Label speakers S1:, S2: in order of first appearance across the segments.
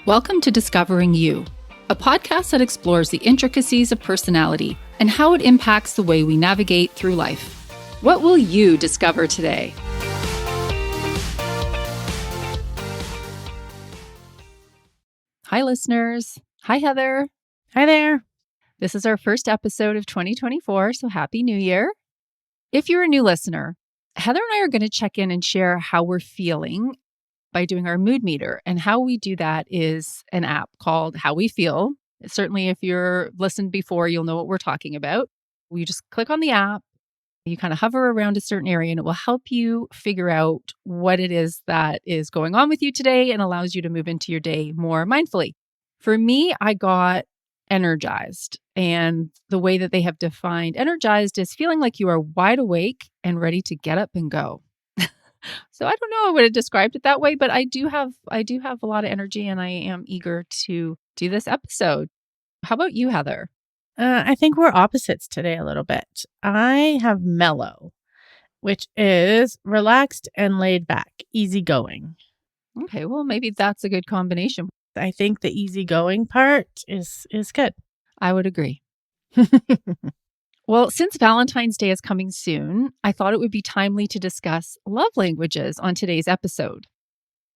S1: Welcome to Discovering You, a podcast that explores the intricacies of personality and how it impacts the way we navigate through life. What will you discover today? Hi, listeners. Hi, Heather.
S2: Hi there.
S1: This is our first episode of 2024, so Happy New Year. If you're a new listener, Heather and I are going to check in and share how we're feeling by doing our mood meter. And how we do that is an app called How We Feel. Certainly, if you're listened before, you'll know what we're talking about. You just click on the app, you kind of hover around a certain area, and it will help you figure out what it is that is going on with you today and allows you to move into your day more mindfully. For me, I got energized. And the way that they have defined energized is feeling like you are wide awake and ready to get up and go. So I don't know, I would have described it that way, but I do have a lot of energy and I am eager to do this episode. How about you, Heather?
S2: I think we're opposites today a little bit. I have mellow, which is relaxed and laid back, easygoing.
S1: Okay, well, maybe that's a good combination.
S2: I think the easygoing part is good.
S1: I would agree. Well, since Valentine's Day is coming soon, I thought it would be timely to discuss love languages on today's episode.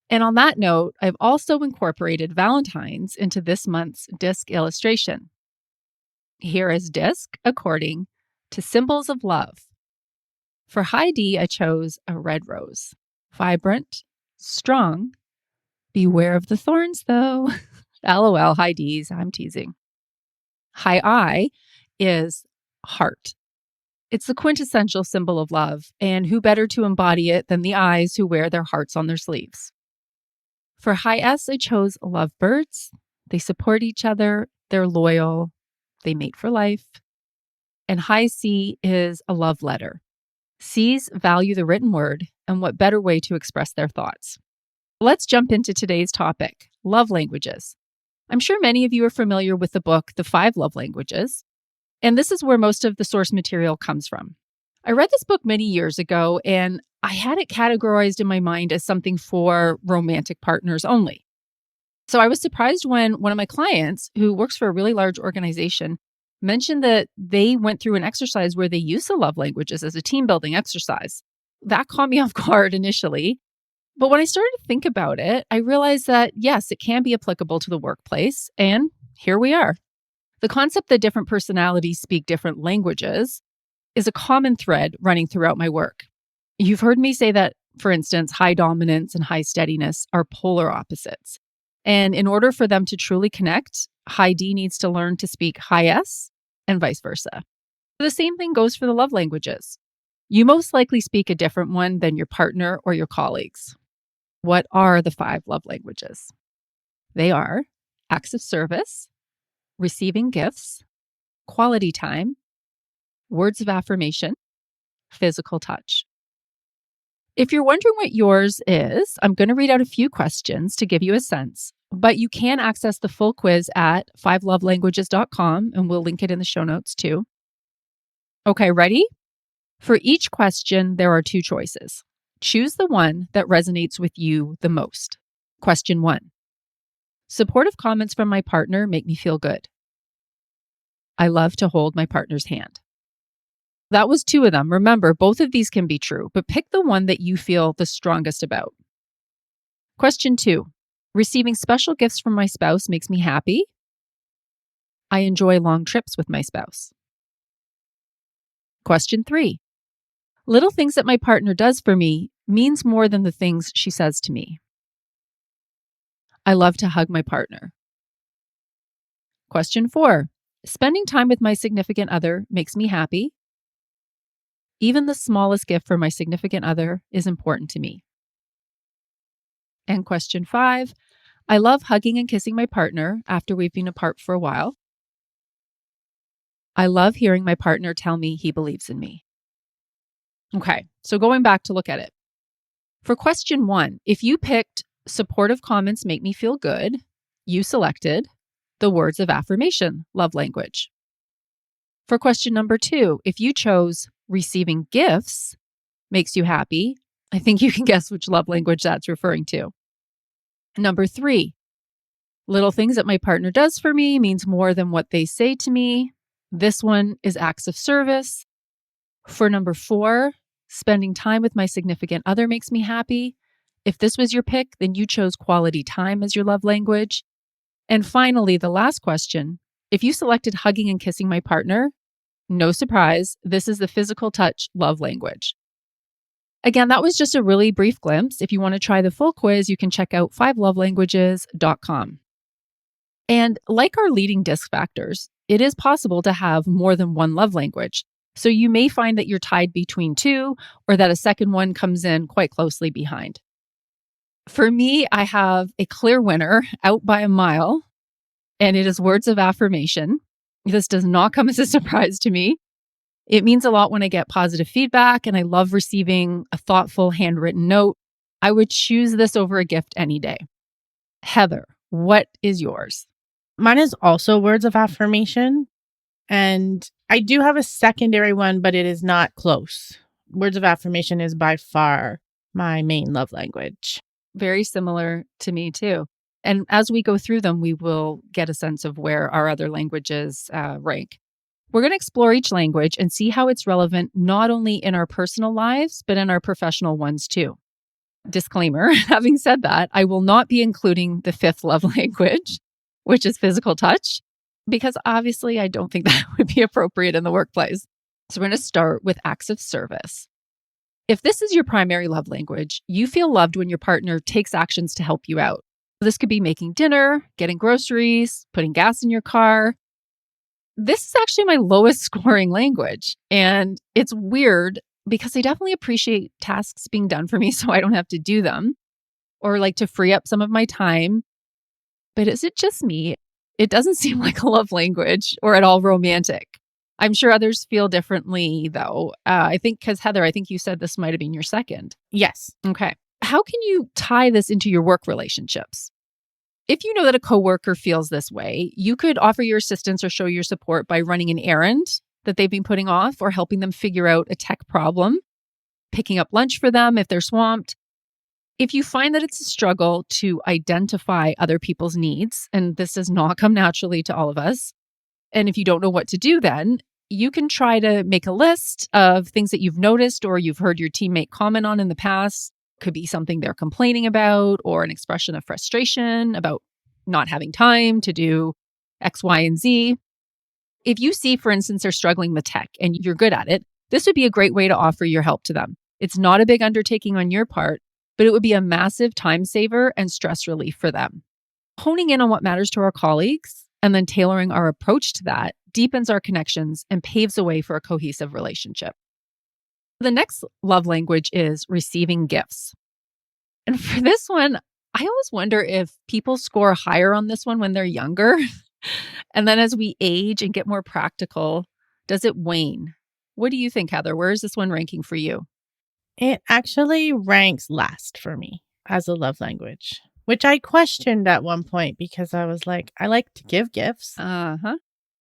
S1: And on that note, I've also incorporated Valentines into this month's disc illustration. Here is disc according to symbols of love. For high D, I chose a red rose. Vibrant, strong. Beware of the thorns, though. LOL, high Ds, I'm teasing. High I is heart. It's the quintessential symbol of love, and who better to embody it than the eyes who wear their hearts on their sleeves? For high S, I chose lovebirds. They support each other, they're loyal, they mate for life. And high C is a love letter. C's value the written word, and what better way to express their thoughts? Let's jump into today's topic, love languages. I'm sure many of you are familiar with the book, The 5 Love Languages. And this is where most of the source material comes from. I read this book many years ago, and I had it categorized in my mind as something for romantic partners only. So I was surprised when one of my clients, who works for a really large organization, mentioned that they went through an exercise where they used the love languages as a team building exercise. That caught me off guard initially. But when I started to think about it, I realized that, yes, it can be applicable to the workplace. And here we are. The concept that different personalities speak different languages is a common thread running throughout my work. You've heard me say that, for instance, high dominance and high steadiness are polar opposites. And in order for them to truly connect, high D needs to learn to speak high S and vice versa. The same thing goes for the love languages. You most likely speak a different one than your partner or your colleagues. What are the 5 love languages? They are acts of service, receiving gifts, quality time, words of affirmation, physical touch. If you're wondering what yours is, I'm going to read out a few questions to give you a sense, but you can access the full quiz at 5lovelanguages.com, and we'll link it in the show notes too. Okay, ready? For each question, there are 2 choices. Choose the one that resonates with you the most. Question 1. Supportive comments from my partner make me feel good. I love to hold my partner's hand. That was 2 of them. Remember, both of these can be true, but pick the one that you feel the strongest about. Question 2. Receiving special gifts from my spouse makes me happy. I enjoy long trips with my spouse. Question 3. Little things that my partner does for me means more than the things she says to me. I love to hug my partner. Question 4. Spending time with my significant other makes me happy. Even the smallest gift for my significant other is important to me. And question 5. I love hugging and kissing my partner after we've been apart for a while. I love hearing my partner tell me he believes in me. Okay, so going back to look at it. For question 1, if you picked supportive comments make me feel good, you selected the words of affirmation love language. For question number 2, if you chose receiving gifts makes you happy, I think you can guess which love language that's referring to. Number 3, Little things that my partner does for me means more than what they say to me. This one is acts of service. For number 4, spending time with my significant other makes me happy. If this was your pick, then you chose quality time as your love language. And finally, the last question, if you selected hugging and kissing my partner, no surprise, this is the physical touch love language. Again, that was just a really brief glimpse. If you want to try the full quiz, you can check out 5lovelanguages.com. And like our leading disc factors, it is possible to have more than one love language. So you may find that you're tied between 2 or that a second one comes in quite closely behind. For me, I have a clear winner out by a mile, and it is words of affirmation. This does not come as a surprise to me. It means a lot when I get positive feedback, and I love receiving a thoughtful handwritten note. I would choose this over a gift any day. Heather, what is yours?
S2: Mine is also words of affirmation. And I do have a secondary one, but it is not close. Words of affirmation is by far my main love language.
S1: Very similar to me too. And as we go through them, we will get a sense of where our other languages rank. We're going to explore each language and see how it's relevant not only in our personal lives, but in our professional ones too. Disclaimer, having said that, I will not be including the 5th love language, which is physical touch, because obviously I don't think that would be appropriate in the workplace. So we're going to start with acts of service. If this is your primary love language, you feel loved when your partner takes actions to help you out. This could be making dinner, getting groceries, putting gas in your car. This is actually my lowest scoring language. And it's weird because I definitely appreciate tasks being done for me so I don't have to do them or like to free up some of my time. But is it just me? It doesn't seem like a love language or at all romantic. I'm sure others feel differently, though. I think because Heather, I think you said this might have been your second.
S2: Yes.
S1: Okay. How can you tie this into your work relationships? If you know that a coworker feels this way, you could offer your assistance or show your support by running an errand that they've been putting off or helping them figure out a tech problem, picking up lunch for them if they're swamped. If you find that it's a struggle to identify other people's needs, and this does not come naturally to all of us, and if you don't know what to do then, you can try to make a list of things that you've noticed or you've heard your teammate comment on in the past. Could be something they're complaining about or an expression of frustration about not having time to do X, Y, and Z. If you see, for instance, they're struggling with tech and you're good at it, this would be a great way to offer your help to them. It's not a big undertaking on your part, but it would be a massive time saver and stress relief for them. Honing in on what matters to our colleagues and then tailoring our approach to that deepens our connections and paves the way for a cohesive relationship. The next love language is receiving gifts. And for this one, I always wonder if people score higher on this one when they're younger. And then as we age and get more practical, does it wane? What do you think, Heather? Where is this one ranking for you?
S2: It actually ranks last for me as a love language, which I questioned at one point because I was like, I like to give gifts.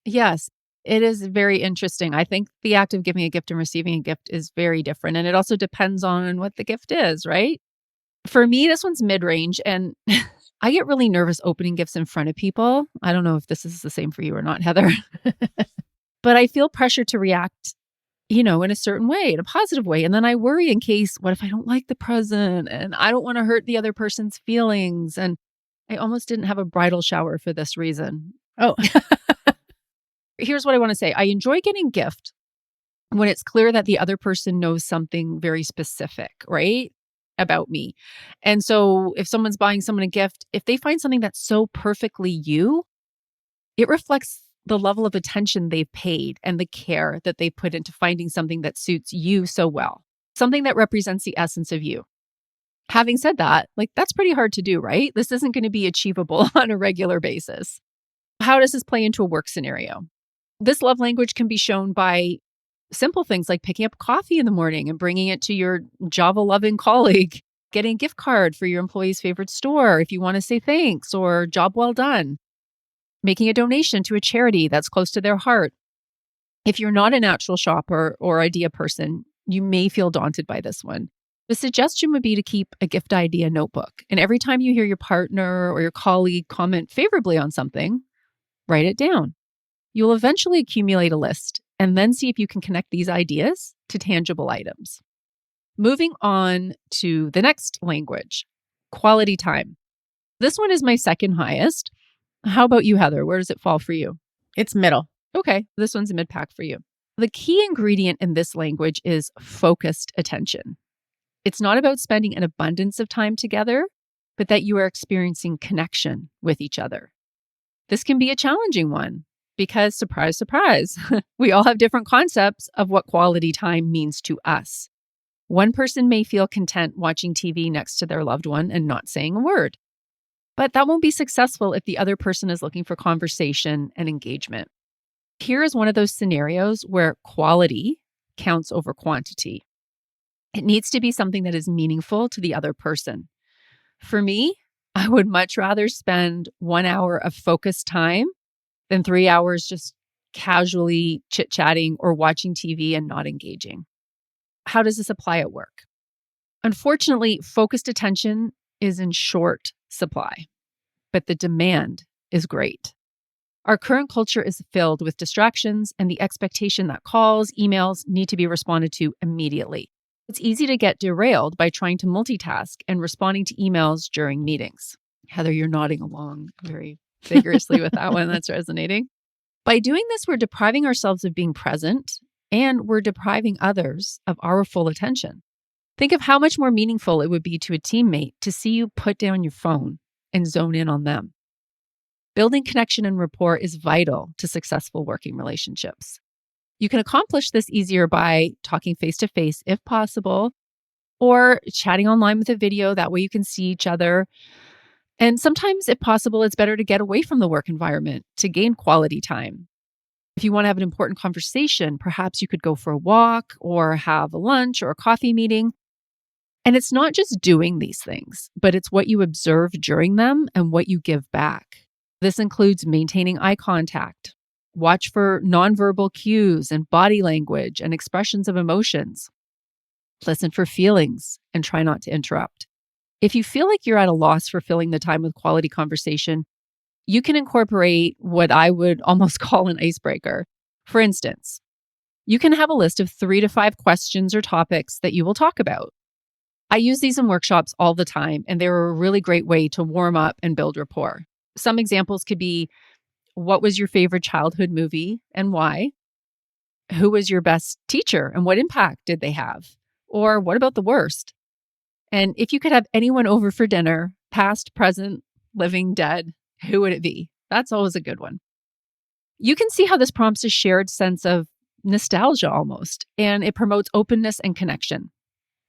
S1: Yes, it is very interesting. I think the act of giving a gift and receiving a gift is very different. And it also depends on what the gift is, right? For me, this one's mid-range. And I get really nervous opening gifts in front of people. I don't know if this is the same for you or not, Heather. But I feel pressure to react, in a certain way, in a positive way. And then I worry in case, what if I don't like the present? And I don't want to hurt the other person's feelings. And I almost didn't have a bridal shower for this reason.
S2: Oh,
S1: Here's what I want to say. I enjoy getting gift when it's clear that the other person knows something very specific, right, about me. And so if someone's buying someone a gift, if they find something that's so perfectly you, it reflects the level of attention they've paid and the care that they put into finding something that suits you so well, something that represents the essence of you. Having said that, that's pretty hard to do, right? This isn't going to be achievable on a regular basis. How does this play into a work scenario? This love language can be shown by simple things like picking up coffee in the morning and bringing it to your Java-loving colleague, getting a gift card for your employee's favorite store if you want to say thanks or job well done, making a donation to a charity that's close to their heart. If you're not a natural shopper or idea person, you may feel daunted by this one. The suggestion would be to keep a gift idea notebook. And every time you hear your partner or your colleague comment favorably on something, write it down. You'll eventually accumulate a list and then see if you can connect these ideas to tangible items. Moving on to the next language, quality time. This one is my second highest. How about you, Heather? Where does it fall for you?
S2: It's middle.
S1: Okay, this one's a mid-pack for you. The key ingredient in this language is focused attention. It's not about spending an abundance of time together, but that you are experiencing connection with each other. This can be a challenging one because, surprise, surprise, we all have different concepts of what quality time means to us. One person may feel content watching TV next to their loved one and not saying a word. But that won't be successful if the other person is looking for conversation and engagement. Here is one of those scenarios where quality counts over quantity. It needs to be something that is meaningful to the other person. For me, I would much rather spend 1 hour of focused time than 3 hours just casually chit-chatting or watching TV and not engaging. How does this apply at work? Unfortunately, focused attention is in short supply, but the demand is great. Our current culture is filled with distractions and the expectation that calls, emails need to be responded to immediately. It's easy to get derailed by trying to multitask and responding to emails during meetings. Heather, you're nodding along very vigorously with that one. That's resonating. By doing this, we're depriving ourselves of being present and we're depriving others of our full attention. Think of how much more meaningful it would be to a teammate to see you put down your phone and zone in on them. Building connection and rapport is vital to successful working relationships. You can accomplish this easier by talking face-to-face if possible, or chatting online with a video. That way you can see each other. And sometimes, if possible, it's better to get away from the work environment to gain quality time. If you want to have an important conversation, perhaps you could go for a walk or have a lunch or a coffee meeting. And it's not just doing these things, but it's what you observe during them and what you give back. This includes maintaining eye contact. Watch for nonverbal cues and body language and expressions of emotions. Listen for feelings and try not to interrupt. If you feel like you're at a loss for filling the time with quality conversation, you can incorporate what I would almost call an icebreaker. For instance, you can have a list of 3 to 5 questions or topics that you will talk about. I use these in workshops all the time, and they're a really great way to warm up and build rapport. Some examples could be, what was your favorite childhood movie and why? Who was your best teacher and what impact did they have? Or what about the worst? And if you could have anyone over for dinner, past, present, living, dead, who would it be? That's always a good one. You can see how this prompts a shared sense of nostalgia almost, and it promotes openness and connection.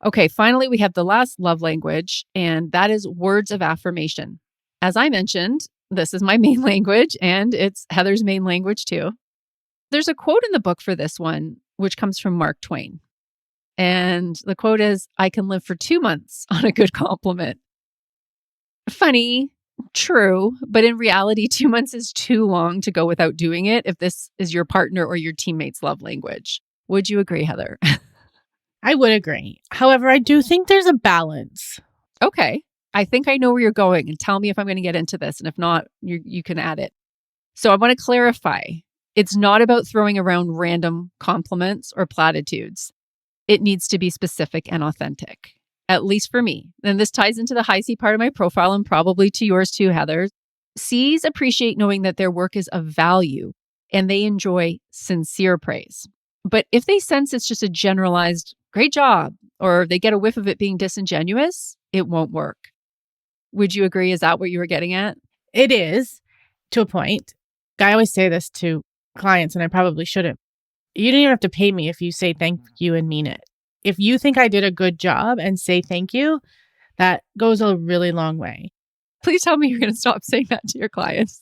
S1: Okay, finally, we have the last love language, and that is words of affirmation. As I mentioned, this is my main language, and it's Heather's main language too. There's a quote in the book for this one, which comes from Mark Twain. And the quote is, "I can live for 2 months on a good compliment." Funny, true, but in reality, 2 months is too long to go without doing it if this is your partner or your teammate's love language. Would you agree, Heather?
S2: I would agree. However, I do think there's a balance.
S1: Okay. I think I know where you're going, and tell me if I'm going to get into this. And if not, you can add it. So I want to clarify. It's not about throwing around random compliments or platitudes. It needs to be specific and authentic, at least for me. And this ties into the high C part of my profile and probably to yours too, Heather. Cs appreciate knowing that their work is of value and they enjoy sincere praise. But if they sense it's just a generalized, great job, or they get a whiff of it being disingenuous, it won't work. Would you agree? Is that what you were getting at?
S2: It is, to a point. I always say this to clients, and I probably shouldn't. You don't even have to pay me if you say thank you and mean it. If you think I did a good job and say thank you, that goes a really long way.
S1: Please tell me you're going to stop saying that to your clients.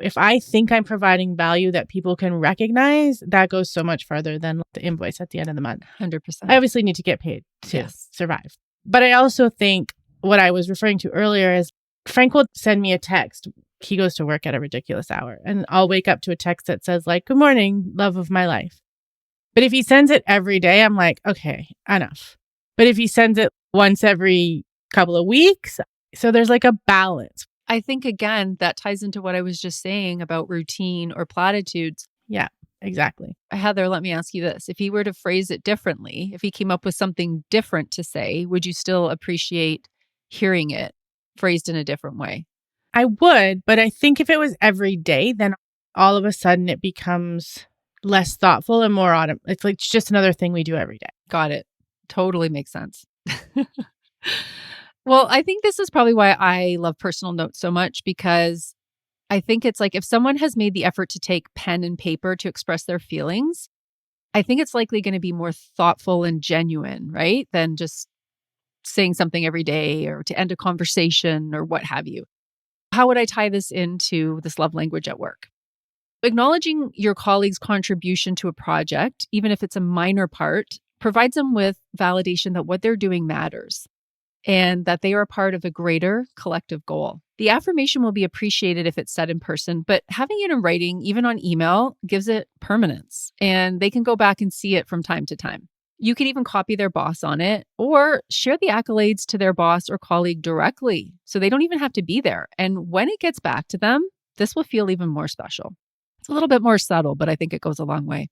S2: If I think I'm providing value that people can recognize, that goes so much further than the invoice at the end of the month.
S1: 100%.
S2: I obviously need to get paid to survive. But I also think what I was referring to earlier is Frank will send me a text. He goes to work at a ridiculous hour, and I'll wake up to a text that says like, "Good morning, love of my life." But if he sends it every day, I'm like, okay, enough. But if he sends it once every couple of weeks, so there's like a balance.
S1: I think, again, that ties into what I was just saying about routine or platitudes.
S2: Yeah, exactly.
S1: Heather, let me ask you this. If he were to phrase it differently, if he came up with something different to say, would you still appreciate hearing it phrased in a different way?
S2: I would, but I think if it was every day, then all of a sudden it becomes less thoughtful and more autumn. It's like just another thing we do every day.
S1: Got it. Totally makes sense. Well, I think this is probably why I love personal notes so much, because I think it's like if someone has made the effort to take pen and paper to express their feelings, I think it's likely going to be more thoughtful and genuine, right? Than just saying something every day or to end a conversation or what have you. How would I tie this into this love language at work? Acknowledging your colleague's contribution to a project, even if it's a minor part, provides them with validation that what they're doing matters and that they are a part of a greater collective goal. The affirmation will be appreciated if it's said in person, but having it in writing, even on email, gives it permanence, and they can go back and see it from time to time. You could even copy their boss on it or share the accolades to their boss or colleague directly, so they don't even have to be there. And when it gets back to them, this will feel even more special. It's a little bit more subtle, but I think it goes a long way.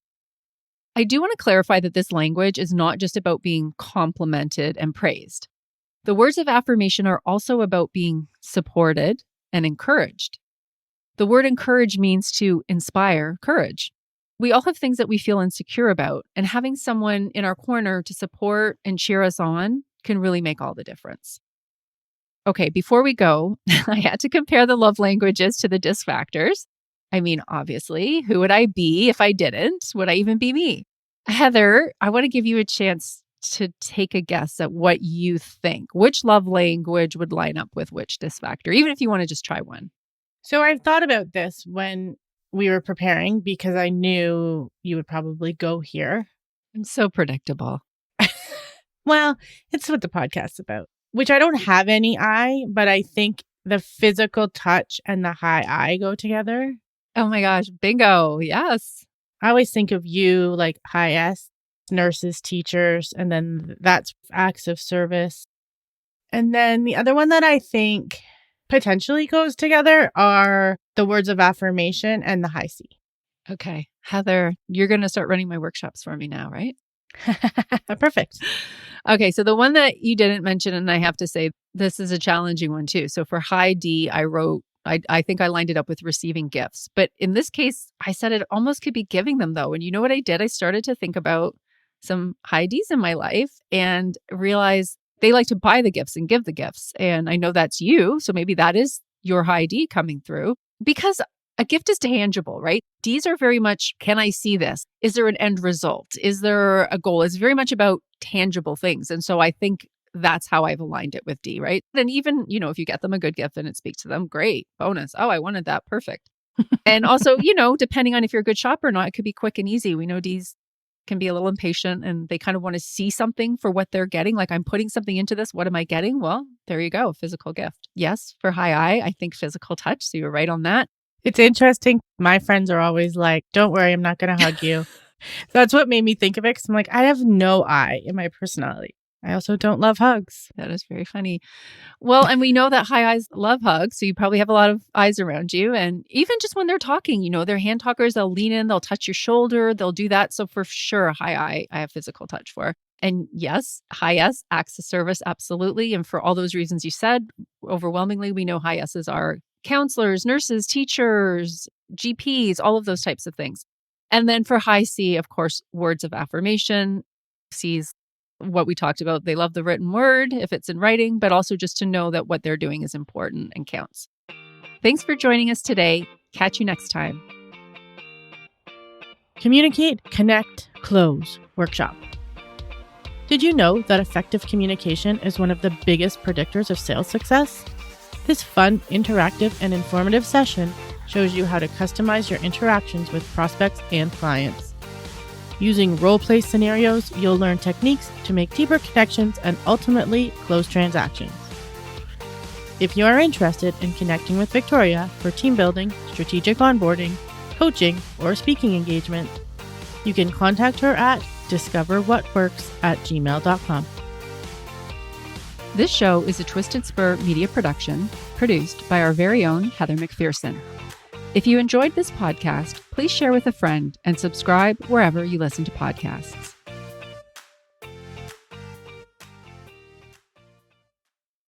S1: I do want to clarify that this language is not just about being complimented and praised. The words of affirmation are also about being supported and encouraged. The word encourage means to inspire courage. We all have things that we feel insecure about, and having someone in our corner to support and cheer us on can really make all the difference. Okay, before we go, I had to compare the love languages to the disc factors. I mean, obviously, who would I be if I didn't? Would I even be me? Heather, I want to give you a chance to take a guess at what you think. Which love language would line up with which disc factor, even if you want to just try one?
S2: So I've thought about this when we were preparing because I knew you would probably go here.
S1: I'm so predictable.
S2: Well, it's what the podcast's about, which I don't have any I, but I think the physical touch and the high I go together.
S1: Oh my gosh, bingo. Yes.
S2: I always think of you like high S, nurses, teachers, and then that's acts of service. And then the other one that I think potentially goes together are the words of affirmation and the high C.
S1: Okay. Heather, you're going to start running my workshops for me now, right?
S2: Perfect.
S1: Okay. So the one that you didn't mention, and I have to say, this is a challenging one too. So for high D, I think I lined it up with receiving gifts. But in this case, I said it almost could be giving them though. And you know what I did? I started to think about some high Ds in my life and realized they like to buy the gifts and give the gifts. And I know that's you. So maybe that is your high D coming through, because a gift is tangible, right? Ds are very much, can I see this? Is there an end result? Is there a goal? It's very much about tangible things. And so I think that's how I've aligned it with D, right? And even, if you get them a good gift and it speaks to them, great, bonus. Oh, I wanted that. Perfect. And also, depending on if you're a good shopper or not, it could be quick and easy. We know Ds can be a little impatient and they kind of want to see something for what they're getting. Like, I'm putting something into this. What am I getting? Well, there you go. Physical gift. Yes. For high I think physical touch. So you're right on that.
S2: It's interesting. My friends are always like, don't worry, I'm not going to hug you. That's what made me think of it. Because I'm like, I have no I in my personality. I also don't love hugs.
S1: That is very funny. Well, and we know that high I's love hugs. So you probably have a lot of eyes around you. And even just when they're talking, they're hand talkers, they'll lean in, they'll touch your shoulder, they'll do that. So for sure, high I have physical touch for. And yes, high S, acts of service, absolutely. And for all those reasons you said, overwhelmingly, we know high S's are counselors, nurses, teachers, GPs, all of those types of things. And then for high C, of course, words of affirmation. C's what we talked about. They love the written word if it's in writing, but also just to know that what they're doing is important and counts. Thanks for joining us today. Catch you next time.
S2: Communicate, connect, close workshop. Did you know that effective communication is one of the biggest predictors of sales success? This fun, interactive, and informative session shows you how to customize your interactions with prospects and clients. Using role-play scenarios, you'll learn techniques to make deeper connections and ultimately close transactions. If you are interested in connecting with Victoria for team building, strategic onboarding, coaching, or speaking engagement, you can contact her at discoverwhatworks@gmail.com.
S1: This show is a Twisted Spur media production produced by our very own Heather McPherson. If you enjoyed this podcast, please share with a friend and subscribe wherever you listen to podcasts.